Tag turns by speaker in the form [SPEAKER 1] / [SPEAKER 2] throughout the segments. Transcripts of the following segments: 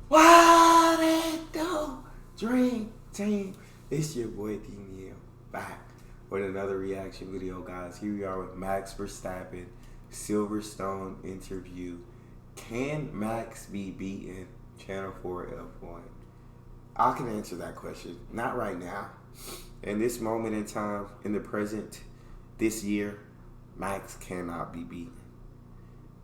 [SPEAKER 1] What it do? Dream Team. It's your boy Neal back with another reaction video, guys. Here we are with Max Verstappen Silverstone interview. Can Max be beaten? Channel 4F1. I can answer that question. Not right now. In this moment in time, in the present, this year, Max cannot be beaten.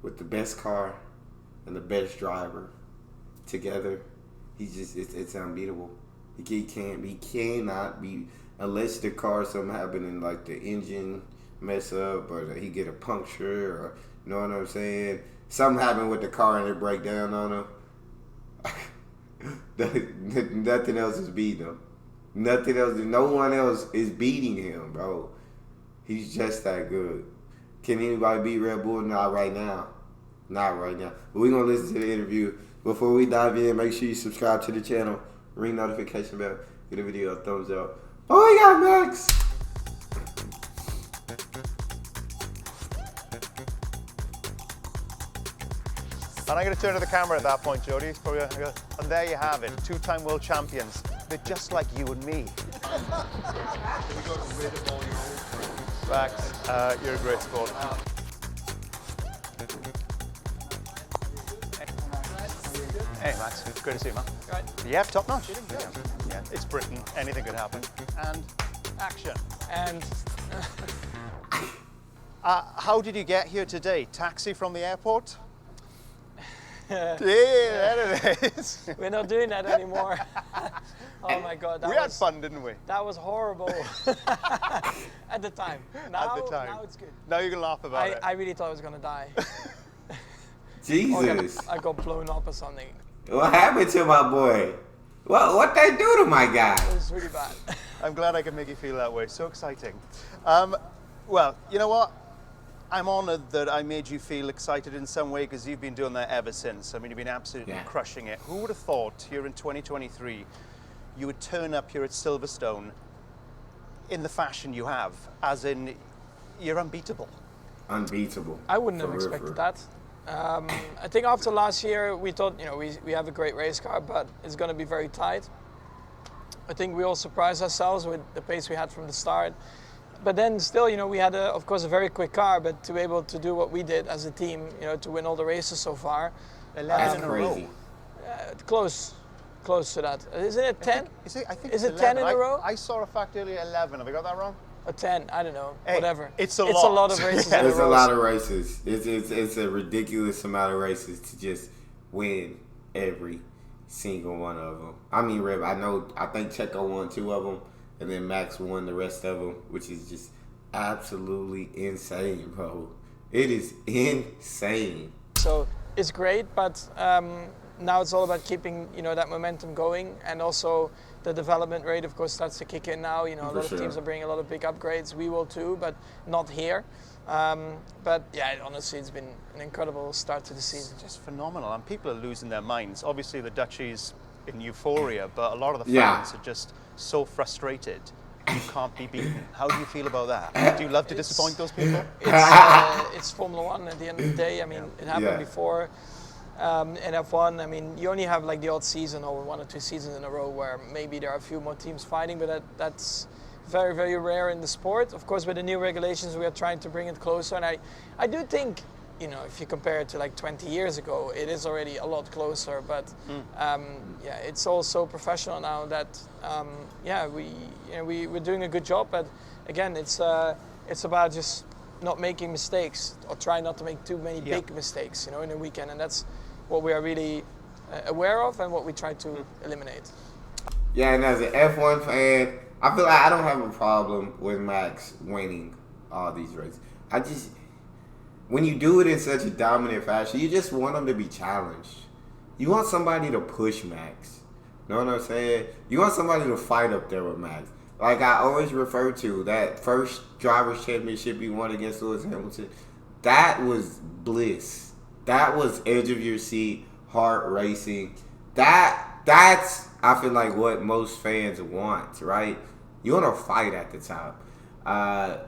[SPEAKER 1] With the best car and the best driver together, it's unbeatable. He cannot be, unless the car something happening, like the engine mess up or he get a puncture, or you know what I'm saying, something happened with the car and it break down on him. Nothing else is beating him. Nothing else. No one else is beating him, bro. He's just that good. Can anybody beat Red Bull? Not right now. Not right now. But we're going to listen to the interview. Before we dive in, make sure you subscribe to the channel. Ring notification bell. Give the video a thumbs up. Oh, we got Max.
[SPEAKER 2] And I'm going to turn to the camera at that point, Jody. And there you have it. Two-time world champions. They're just like you and me. Max, you're a great sport. Hey, Max. Great to see you, man. Right. Yeah, top notch. Yeah, it's Britain. Anything could happen. And action.
[SPEAKER 3] And
[SPEAKER 2] how did you get here today? Taxi from the airport? Yeah, there it is.
[SPEAKER 3] we're not doing that anymore. Oh my God,
[SPEAKER 2] We had fun, didn't we?
[SPEAKER 3] That was horrible. At the time. Now it's good.
[SPEAKER 2] Now you can laugh about it.
[SPEAKER 3] I really thought I was gonna die.
[SPEAKER 1] Jesus.
[SPEAKER 3] I got blown up or something.
[SPEAKER 1] What happened to my boy? What they do to my guy?
[SPEAKER 3] It was really bad.
[SPEAKER 2] I'm glad I can make you feel that way. So exciting. Well, you know what? I'm honored that I made you feel excited in some way, because you've been doing that ever since. I mean, you've been absolutely crushing it. Who would have thought here in 2023 you would turn up here at Silverstone in the fashion you have, as in you're unbeatable.
[SPEAKER 1] Unbeatable.
[SPEAKER 3] I wouldn't have expected that. I think after last year we thought, we have a great race car, but it's going to be very tight. I think we all surprised ourselves with the pace we had from the start. But then still, we had, of course, a very quick car, but to be able to do what we did as a team, to win all the races so far.
[SPEAKER 2] 11 in a row.
[SPEAKER 3] Close to that. Isn't it 10?
[SPEAKER 2] I think
[SPEAKER 3] Is
[SPEAKER 2] it's
[SPEAKER 3] it 10 in
[SPEAKER 2] 11.
[SPEAKER 3] a row?
[SPEAKER 2] I saw a fact earlier 11. Have I got that wrong?
[SPEAKER 3] Or 10, I don't know,
[SPEAKER 2] Hey,
[SPEAKER 3] whatever.
[SPEAKER 2] it's a
[SPEAKER 3] lot.
[SPEAKER 2] lot
[SPEAKER 3] Of races. in
[SPEAKER 1] It's
[SPEAKER 3] a
[SPEAKER 1] a
[SPEAKER 3] row.
[SPEAKER 1] lot of races. It's a ridiculous amount of races to just win every single one of them. I mean, Reb, I think Checo won 2 of them, and then Max won the rest of them, which is just absolutely insane, bro. It is insane.
[SPEAKER 3] So it's great, but now it's all about keeping that momentum going, and also the development rate, of course, starts to kick in now. A lot of teams are bringing a lot of big upgrades. We will too, but not here. But yeah, honestly, it's been an incredible start to the season.
[SPEAKER 2] Just phenomenal, and people are losing their minds. Obviously, the Dutchies in euphoria, but a lot of the fans are just so frustrated. You can't be beaten. How do you feel about that? Do you love to disappoint those people?
[SPEAKER 3] It's Formula One at the end of the day. I mean, it happened before in F1. I mean, you only have like the odd season or 1 or 2 seasons in a row where maybe there are a few more teams fighting, but that's very, very rare in the sport. Of course, with the new regulations, we are trying to bring it closer, and I do think, if you compare it to like 20 years ago, it is already a lot closer. But it's all so professional now that we're doing a good job. But again, it's about just not making mistakes, or try not to make too many big mistakes, in a weekend, and that's what we are really aware of and what we try to eliminate.
[SPEAKER 1] Yeah, and as an F1 fan, I feel like I don't have a problem with Max winning all these races. When you do it in such a dominant fashion, you just want them to be challenged. You want somebody to push Max. You know what I'm saying? You want somebody to fight up there with Max. Like I always refer to that first Drivers' Championship he won against Lewis Hamilton. That was bliss. That was edge of your seat, heart racing. That's I feel like what most fans want, right? You want to fight at the top.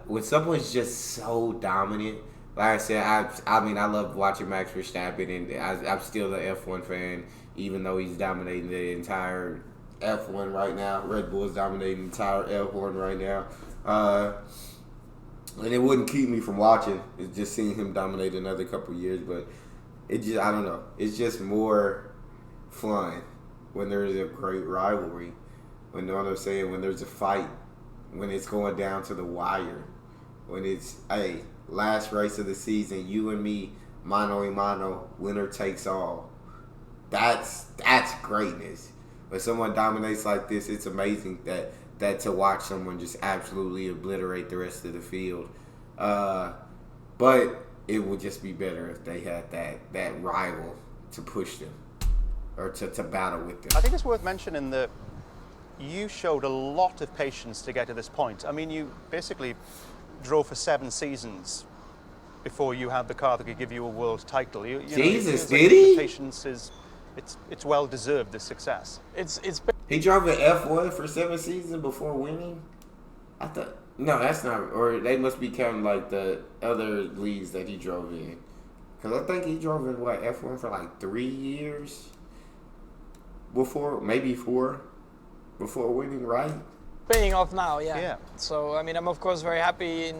[SPEAKER 1] When someone's just so dominant, like I said, I mean, I love watching Max Verstappen, and I'm still an F1 fan, even though he's dominating the entire F1 right now. Red Bull's dominating the entire F1 right now. And it wouldn't keep me from watching. It's just seeing him dominate another couple years, but it just, I don't know. It's just more fun when there's a great rivalry. When, you know what I'm saying? When there's a fight, when it's going down to the wire, when it's, hey, last race of the season, you and me, mano a mano, winner takes all. That's greatness. When someone dominates like this, it's amazing that to watch someone just absolutely obliterate the rest of the field. But it would just be better if they had that rival to push them or to battle with them.
[SPEAKER 2] I think it's worth mentioning that you showed a lot of patience to get to this point. I mean, you basically drove for 7 seasons before you had the car that could give you a world title.
[SPEAKER 1] Jesus, did he?
[SPEAKER 2] The patience is, it's well deserved, this success.
[SPEAKER 1] He drove an F1 for 7 seasons before winning? I thought, no, that's not, or they must be counting like the other leagues that he drove in. Because I think he drove in, F1 for like 3 years before, maybe 4, before winning, right?
[SPEAKER 3] Paying off now, yeah. So, I mean, I'm of course very happy in,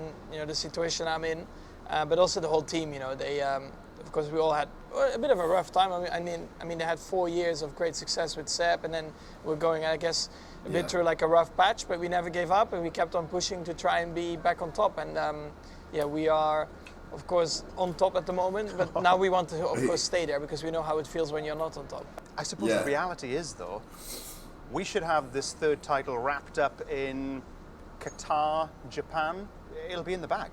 [SPEAKER 3] the situation I'm in, but also the whole team, they, of course, we all had a bit of a rough time. I mean, they had 4 years of great success with Seb, and then we're going, I guess, a bit through like a rough patch, but we never gave up, and we kept on pushing to try and be back on top. And we are, of course, on top at the moment, but now we want to, of course, stay there because we know how it feels when you're not on top.
[SPEAKER 2] I suppose the reality is, though, we should have this 3rd title wrapped up in Qatar, Japan. It'll be in the bag.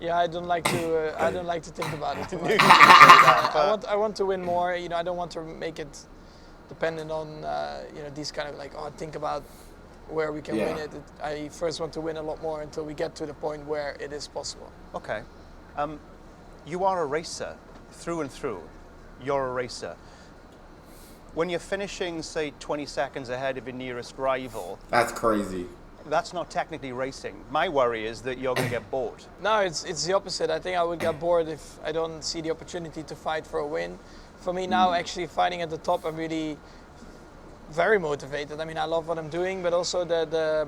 [SPEAKER 3] Yeah, I don't like to. I don't like to think about it too much. I want to win more. I don't want to make it dependent on these kind of like, think about where we can win it. I first want to win a lot more until we get to the point where it is possible.
[SPEAKER 2] Okay, you are a racer through and through. You're a racer. When you're finishing, say, 20 seconds ahead of your nearest rival,
[SPEAKER 1] that's crazy.
[SPEAKER 2] That's not technically racing. My worry is that you're going to get bored.
[SPEAKER 3] No, it's the opposite. I think I would get bored if I don't see the opportunity to fight for a win. For me now, actually fighting at the top, I'm really very motivated. I mean, I love what I'm doing, but also the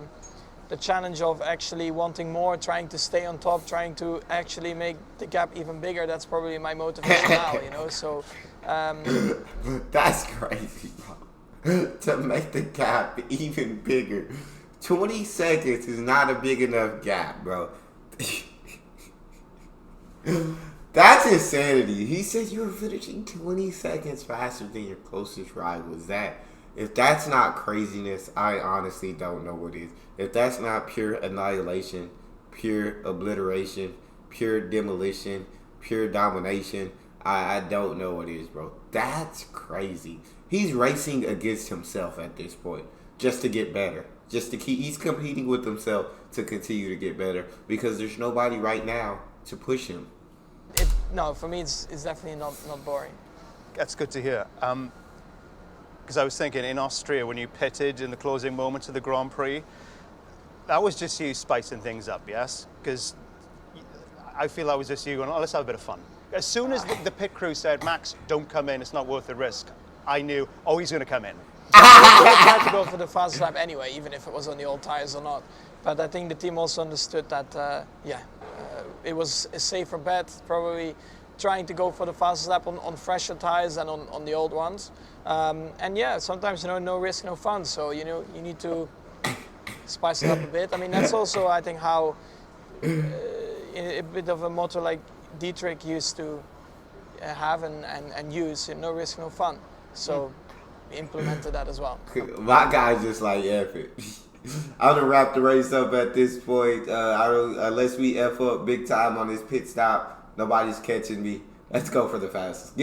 [SPEAKER 3] challenge of actually wanting more, trying to stay on top, trying to actually make the gap even bigger. That's probably my motivation now, So
[SPEAKER 1] that's crazy, bro. To make the gap even bigger. 20 seconds is not a big enough gap, bro. That's insanity. He said you were finishing 20 seconds faster than your closest rival. If that's not craziness, I honestly don't know what is. If that's not pure annihilation, pure obliteration, pure demolition, pure domination, I don't know what is, bro. That's crazy. He's racing against himself at this point just to get better. He's competing with himself to continue to get better because there's nobody right now to push him.
[SPEAKER 3] No, for me it's definitely not boring.
[SPEAKER 2] That's good to hear. Because I was thinking in Austria when you pitted in the closing moments of the Grand Prix, that was just you spicing things up, yes? Because I feel that was just you going, let's have a bit of fun. As soon as the pit crew said, Max, don't come in, it's not worth the risk, I knew, he's going to come in.
[SPEAKER 3] I tried to go for the fastest lap anyway, even if it was on the old tires or not. But I think the team also understood that, it was a safer bet, probably trying to go for the fastest lap on fresher tires than on the old ones. Sometimes, no risk, no fun. So, you need to spice it up a bit. I mean, that's also, I think, how a bit of a motto like Dietrich used to have and use, no risk, no fun. So implemented that as well.
[SPEAKER 1] My guy's just like, F it. I'm gonna wrap the race up at this point. Unless we F up big time on this pit stop, nobody's catching me. Let's go for the fastest.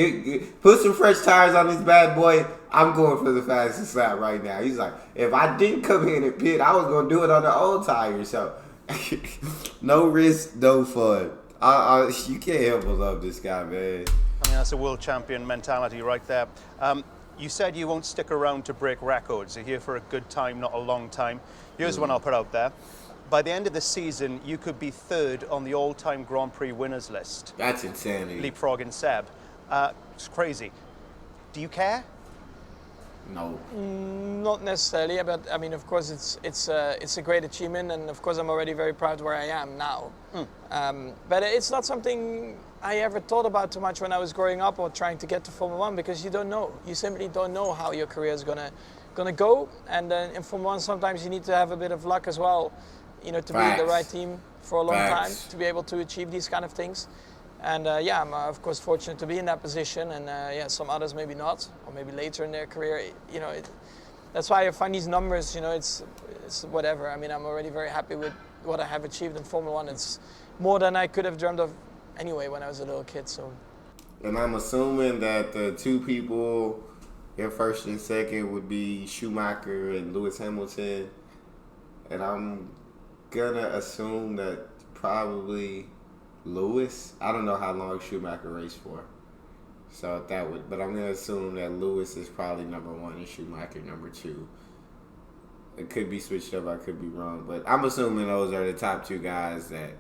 [SPEAKER 1] Put some fresh tires on this bad boy. I'm going for the fastest lap right now. He's like, if I didn't come in and pit, I was gonna do it on the old tires. So no risk, no fun. You can't help but love this guy, man.
[SPEAKER 2] I mean, that's a world champion mentality right there. You said you won't stick around to break records. You're here for a good time, not a long time. Here's one I'll put out there. by the end of the season, you could be third on the all-time Grand Prix winners list.
[SPEAKER 1] That's insanity.
[SPEAKER 2] Leapfrogging Seb. It's crazy. Do you care?
[SPEAKER 1] No.
[SPEAKER 3] Not necessarily, but I mean, of course, it's a great achievement, and of course, I'm already very proud where I am now. But it's not something I ever thought about too much when I was growing up or trying to get to Formula One, because you don't know. You simply don't know how your career is gonna go, and in Formula One, sometimes you need to have a bit of luck as well, you know, to be in the right team for a long time to be able to achieve these kind of things. And yeah, I'm of course fortunate to be in that position, and yeah, some others maybe not, or maybe later in their career. You know, that's why I find these numbers. You know, it's whatever. I mean, I'm already very happy with what I have achieved in Formula One. It's more than I could have dreamed of anyway when I was a little kid. So.
[SPEAKER 1] And I'm assuming that the two people in first and second would be Schumacher and Lewis Hamilton, and I'm gonna assume that probably Lewis. I don't know how long Schumacher raced for, so that would. But I'm gonna assume that Lewis is probably number one and Schumacher number two. It could be switched up. I could be wrong, but I'm assuming those are the top two guys that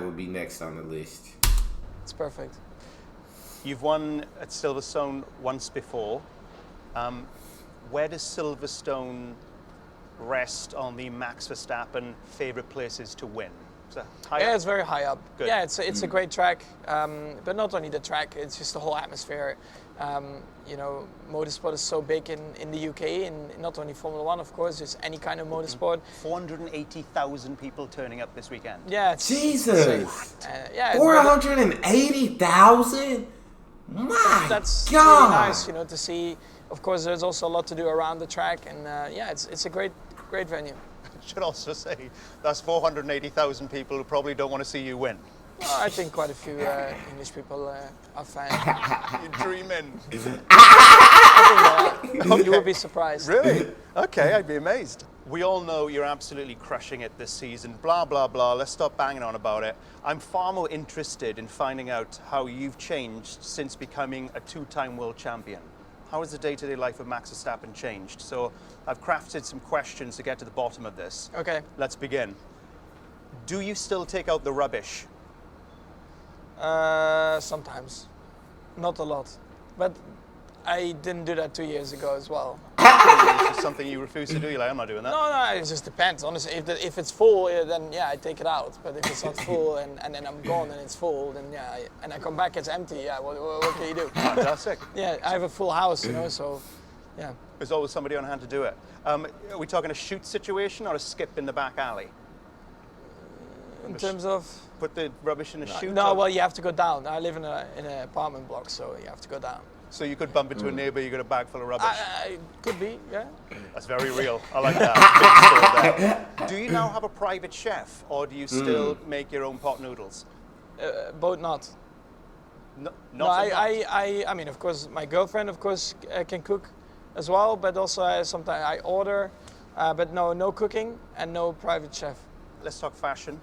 [SPEAKER 1] would be next on the list.
[SPEAKER 3] It's perfect.
[SPEAKER 2] You've won at Silverstone once before. Where does Silverstone rest on the Max Verstappen favorite places to win?
[SPEAKER 3] Yeah, it's very high up.
[SPEAKER 2] Good.
[SPEAKER 3] Yeah, it's a great track, but not only the track, it's just the whole atmosphere. You know, motorsport is so big in the UK, and not only Formula One, of course, just any kind of motorsport.
[SPEAKER 2] 480,000 people turning up this weekend.
[SPEAKER 3] Yeah,
[SPEAKER 1] Jesus.
[SPEAKER 3] Yeah,
[SPEAKER 1] 480,000. My
[SPEAKER 3] that's
[SPEAKER 1] God.
[SPEAKER 3] really nice, you know, to see. Of course, there's also a lot to do around the track, and yeah, it's a great venue.
[SPEAKER 2] I should also say that's 480,000 people who probably don't want to see you win.
[SPEAKER 3] Well, I think quite a few English people are fans.
[SPEAKER 2] You're dreaming.
[SPEAKER 3] I think you would be surprised.
[SPEAKER 2] Really? Okay, I'd be amazed. We all know you're absolutely crushing it this season. Blah, blah, blah. Let's stop banging on about it. I'm far more interested in finding out how you've changed since becoming a two-time world champion. How has the day-to-day life of Max Verstappen changed? So I've crafted some questions to get to the bottom of this.
[SPEAKER 3] Okay.
[SPEAKER 2] Let's begin. Do you still take out the rubbish?
[SPEAKER 3] Sometimes. Not a lot. But I didn't do that 2 years ago as well.
[SPEAKER 2] It's just something you refuse to do. You're like, I'm not doing that.
[SPEAKER 3] No, it just depends. Honestly, if it's full, then yeah, I take it out. But if it's not full and then I'm gone and it's full, then yeah, and I come back, it's empty. Yeah, what can you do?
[SPEAKER 2] Fantastic.
[SPEAKER 3] Yeah, I have a full house, you know, so yeah.
[SPEAKER 2] There's always somebody on hand to do it. Are we talking a shoot situation or a skip in the back alley?
[SPEAKER 3] In terms of
[SPEAKER 2] put the rubbish in a chute?
[SPEAKER 3] No, well, you have to go down. I live in an apartment block, so you have to go down.
[SPEAKER 2] So you could bump into a neighbour, you got a bag full of rubbish?
[SPEAKER 3] Could be, yeah.
[SPEAKER 2] That's very real. I like that. Do you now have a private chef, or do you still make your own pot noodles?
[SPEAKER 3] Both not. I mean, of course, my girlfriend, of course, can cook as well, but also sometimes I order, but no cooking and no private chef.
[SPEAKER 2] Let's talk fashion.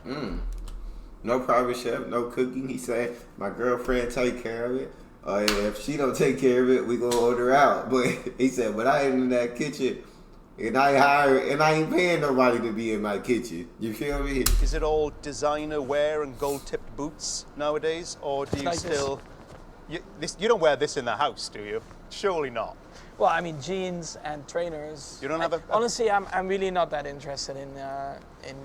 [SPEAKER 1] No private chef, no cooking. He said, my girlfriend take care of it. If she don't take care of it, we gonna order out. But he said, but I ain't in that kitchen, and I ain't paying nobody to be in my kitchen. You feel me?
[SPEAKER 2] Is it all designer wear and gold-tipped boots nowadays, or do you
[SPEAKER 3] like
[SPEAKER 2] still? You don't wear this in the house, do you? Surely not.
[SPEAKER 3] Well, I mean, jeans and trainers.
[SPEAKER 2] You don't have
[SPEAKER 3] honestly, I'm really not that interested in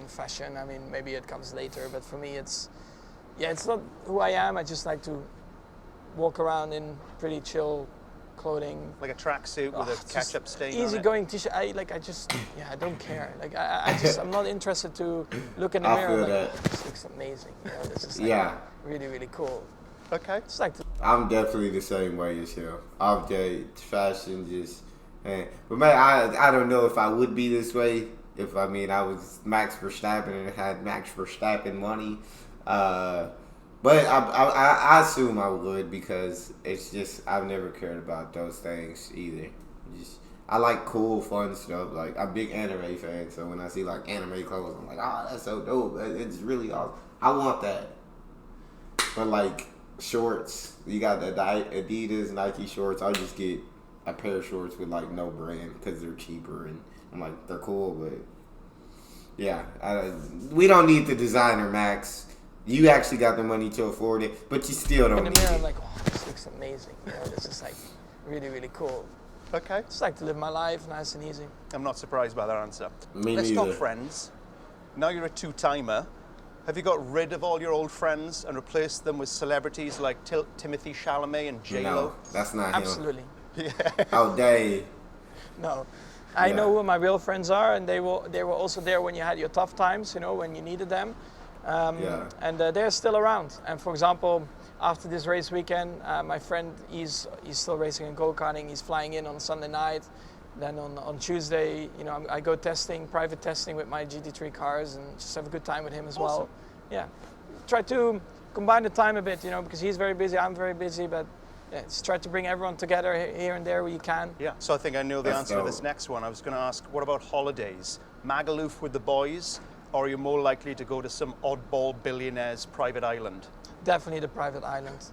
[SPEAKER 3] fashion. I mean, maybe it comes later, but for me, it's not who I am. I just like to walk around in pretty chill clothing.
[SPEAKER 2] Like a tracksuit with a ketchup stain
[SPEAKER 3] easy
[SPEAKER 2] on it.
[SPEAKER 3] going t-shirt. I don't care. Like I'm not interested to look in the mirror.
[SPEAKER 1] Feel
[SPEAKER 3] like,
[SPEAKER 1] that.
[SPEAKER 3] This looks amazing. You know, this is like really, really cool.
[SPEAKER 2] Okay.
[SPEAKER 3] It's like
[SPEAKER 1] I'm definitely the same way as you. Fashion just, but man, I don't know if I would be this way if I was Max Verstappen and had Max Verstappen money. But I assume I would, because it's just I've never cared about those things either. I like cool, fun stuff. Like, I'm a big anime fan, so when I see like anime clothes, I'm like, oh, that's so dope. It's really awesome. I want that. But like shorts, you got the Adidas, Nike shorts. I'll just get a pair of shorts with like no brand because they're cheaper, and I'm like, they're cool, but Yeah, we don't need the designer, Max. You actually got the money to afford it, but you still don't
[SPEAKER 3] In the
[SPEAKER 1] need
[SPEAKER 3] mirror,
[SPEAKER 1] it.
[SPEAKER 3] I'm like, oh, this looks amazing. You know, this is like really, really cool.
[SPEAKER 2] Okay.
[SPEAKER 3] Just like to live my life nice and easy.
[SPEAKER 2] I'm not surprised by that answer.
[SPEAKER 1] Me
[SPEAKER 2] Let's
[SPEAKER 1] neither.
[SPEAKER 2] talk friends. Now you're a two-timer. Have you got rid of all your old friends and replaced them with celebrities like Timothy Chalamet and J-Lo?
[SPEAKER 1] No, that's not him.
[SPEAKER 3] Absolutely.
[SPEAKER 1] Oh, Dave.
[SPEAKER 3] No. I know who my real friends are, and they were also there when you had your tough times, you know, when you needed them. And they're still around. And for example, after this race weekend, my friend, he's still racing in go-karting. He's flying in on Sunday night. Then on Tuesday, you know, I go private testing with my GT3 cars, and just have a good time with him as well. Yeah, try to combine the time a bit, you know, because he's very busy, I'm very busy, but yeah, just try to bring everyone together here and there where you can.
[SPEAKER 2] Yeah, so I think I know the answer to this next one. I was going to ask, what about holidays? Magaluf with the boys, or are you more likely to go to some oddball billionaire's private island?
[SPEAKER 3] Definitely the private island.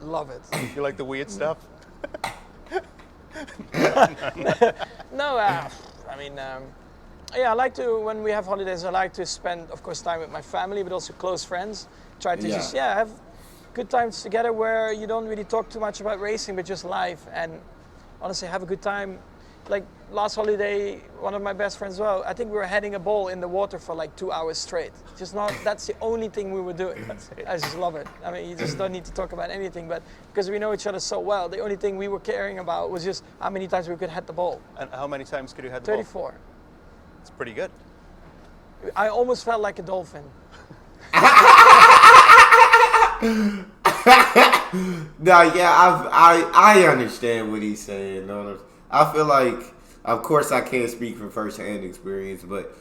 [SPEAKER 3] Love it.
[SPEAKER 2] You like the weird stuff?
[SPEAKER 3] No, I mean, yeah, I like to, when we have holidays, I like to spend, of course, time with my family, but also close friends. Try to just, have good times together where you don't really talk too much about racing, but just life. And honestly, have a good time. Like last holiday, one of my best friends as well, I think we were heading a ball in the water for like 2 hours straight. That's the only thing we were doing. I just love it. I mean, you just don't need to talk about anything, but because we know each other so well, the only thing we were caring about was just how many times we could head the ball.
[SPEAKER 2] And how many times could you head the ball?
[SPEAKER 3] 34.
[SPEAKER 2] It's pretty good.
[SPEAKER 3] I almost felt like a dolphin.
[SPEAKER 1] No, yeah, I understand what he's saying. No, I feel like, of course, I can't speak from first-hand experience, but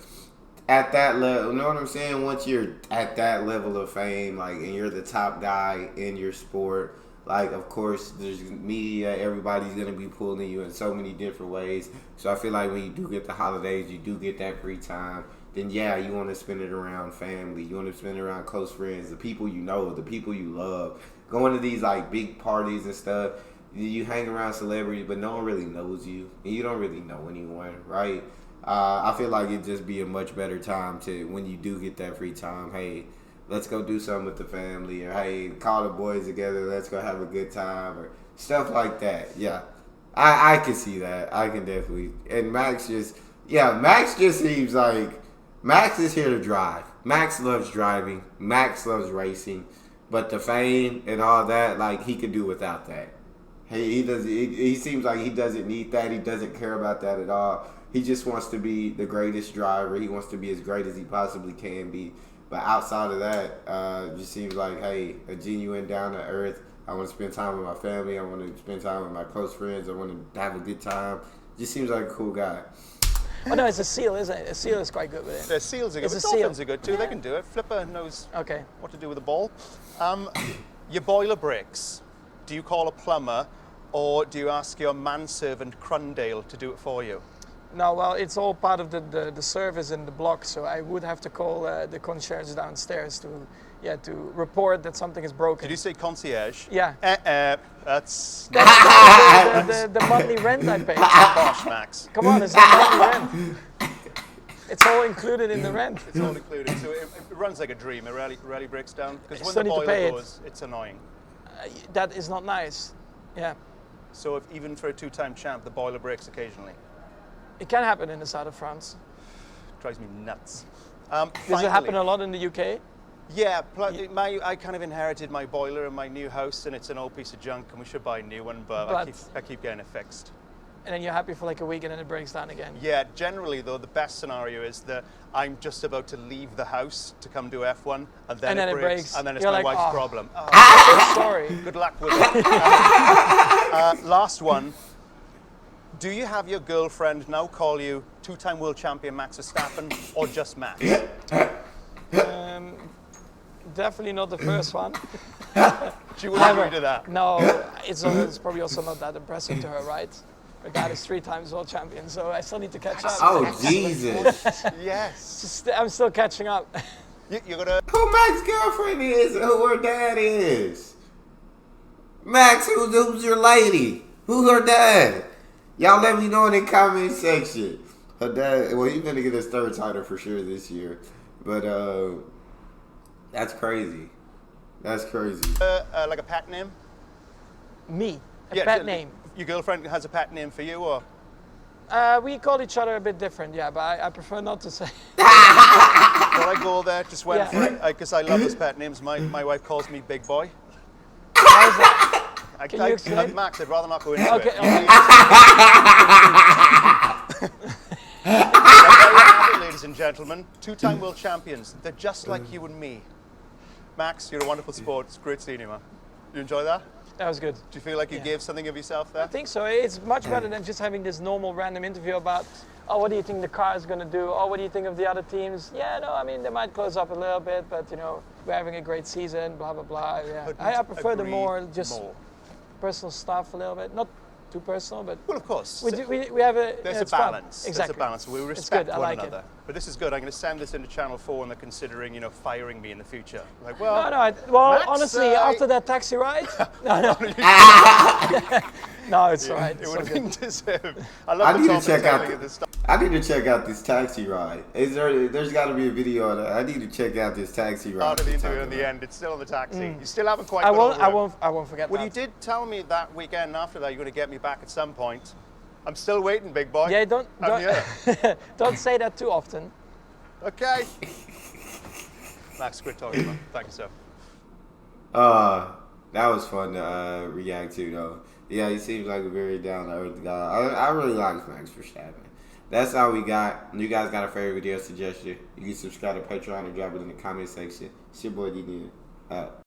[SPEAKER 1] at that level, you know what I'm saying? Once you're at that level of fame, like, and you're the top guy in your sport, like, of course, there's media, everybody's going to be pulling you in so many different ways. So I feel like when you do get the holidays, you do get that free time, then yeah, you want to spend it around family. You want to spend it around close friends, the people you know, the people you love. Going to these, like, big parties and stuff, you hang around celebrities, but no one really knows you. And you don't really know anyone, right? I feel like it'd just be a much better time to, when you do get that free time, hey, let's go do something with the family, or hey, call the boys together, let's go have a good time, or stuff like that. Yeah, I can see that. I can definitely. And Max just seems like Max is here to drive. Max loves driving. Max loves racing. But the fame and all that, like, he could do without that. He seems like he doesn't need that. He doesn't care about that at all. He just wants to be the greatest driver. He wants to be as great as he possibly can be. But outside of that, it just seems like, hey, a genuine down to earth. I want to spend time with my family. I want to spend time with my close friends. I want to have a good time. Just seems like a cool guy.
[SPEAKER 3] Oh no, it's a seal, isn't it? A seal is quite good with it.
[SPEAKER 2] The seals are good, but dolphins are good too. They can do it. Flipper knows what to do with the ball. Your boiler breaks. Do you call a plumber, or do you ask your manservant Crundale to do it for you?
[SPEAKER 3] No, well, it's all part of the service in the block, so I would have to call the concierge downstairs to report that something is broken.
[SPEAKER 2] Did you say concierge?
[SPEAKER 3] Yeah.
[SPEAKER 2] That's
[SPEAKER 3] the monthly rent I pay.
[SPEAKER 2] Bosh, Max.
[SPEAKER 3] Come on, it's the monthly rent. It's all included in the rent.
[SPEAKER 2] It's all included, so it runs like a dream. It rarely breaks down, because when
[SPEAKER 3] still
[SPEAKER 2] the
[SPEAKER 3] need to
[SPEAKER 2] boiler
[SPEAKER 3] pay
[SPEAKER 2] goes, it's annoying.
[SPEAKER 3] That is not nice. Yeah.
[SPEAKER 2] So if even for a two-time champ, the boiler breaks occasionally.
[SPEAKER 3] It can happen in the south of France.
[SPEAKER 2] Drives me nuts.
[SPEAKER 3] Does it happen a lot in the UK?
[SPEAKER 2] Yeah, I kind of inherited my boiler in my new house, and it's an old piece of junk, and we should buy a new one, but I keep getting it fixed.
[SPEAKER 3] And then you're happy for like a week, and then it breaks down again.
[SPEAKER 2] Yeah, generally though, the best scenario is that I'm just about to leave the house to come do F1, and then it breaks, and then it's my wife's problem.
[SPEAKER 3] Oh, sorry.
[SPEAKER 2] Good luck with it. Last one. Do you have your girlfriend now call you two-time world champion Max Verstappen, or just Max?
[SPEAKER 3] Definitely not the first one.
[SPEAKER 2] She wouldn't agree to that.
[SPEAKER 3] No, it's probably also not that impressive to her, right? The guy is 3 times world champion, so I still need to catch up.
[SPEAKER 1] Oh, Jesus.
[SPEAKER 2] Yes.
[SPEAKER 3] I'm still catching up.
[SPEAKER 2] You're gonna...
[SPEAKER 1] Who Max's girlfriend is, who her dad is. Max, who's your lady? Who's her dad? Y'all let me know in the comment section. Her dad, well, he's gonna get his third title for sure this year, but that's crazy. That's crazy.
[SPEAKER 2] Like a pet name?
[SPEAKER 3] Me, a pet name.
[SPEAKER 2] Your girlfriend has a pet name for you, or?
[SPEAKER 3] We call each other a bit different, yeah, but I prefer not to say.
[SPEAKER 2] Well, I go there, just went for it, because I love those pet names. My wife calls me Big Boy.
[SPEAKER 3] How is that? Can you explain?
[SPEAKER 2] Max, I'd rather not go into
[SPEAKER 3] Okay.
[SPEAKER 2] it. Ladies and gentlemen, two-time world champions. They're just like you and me. Max, you're a wonderful sport. It's great seeing you, man. You enjoy that?
[SPEAKER 3] That was good.
[SPEAKER 2] Do you feel like you gave something of yourself there?
[SPEAKER 3] I think so. It's much better than just having this normal random interview about, oh, what do you think the car is going to do? Oh, what do you think of the other teams? Yeah, no, I mean, they might close up a little bit, but, you know, we're having a great season, blah, blah, blah. Yeah. I prefer the more just personal stuff a little bit. Not too personal, but
[SPEAKER 2] well, of course.
[SPEAKER 3] We have a...
[SPEAKER 2] There's a balance.
[SPEAKER 3] Exactly.
[SPEAKER 2] There's a balance. We respect one another. But this is good. I'm going to send this into Channel 4 and they're considering, you know, firing me in the future. Like, well...
[SPEAKER 3] Well,
[SPEAKER 2] Max,
[SPEAKER 3] honestly, after that taxi ride... No, no, it's all right.
[SPEAKER 2] It would have been deserved. I
[SPEAKER 1] need to check out this taxi ride. There's got to be a video of that. I need to check out this taxi ride.
[SPEAKER 2] Part of the interview in the end, it's still on the taxi. You still haven't quite
[SPEAKER 3] I won't forget
[SPEAKER 2] Well,
[SPEAKER 3] that.
[SPEAKER 2] you did tell me that weekend after that you're going to get me back at some point. I'm still waiting, big boy.
[SPEAKER 3] Yeah, don't don't say that too often.
[SPEAKER 2] Okay. Max, quit talking, man. Thank you, sir.
[SPEAKER 1] That was fun to react to, though. Yeah, he seems like a very down-to-earth guy. I really like Max Verstappen. That's all we got. You guys got a favorite video suggestion? You can subscribe to Patreon or drop it in the comment section. It's your boy DTN.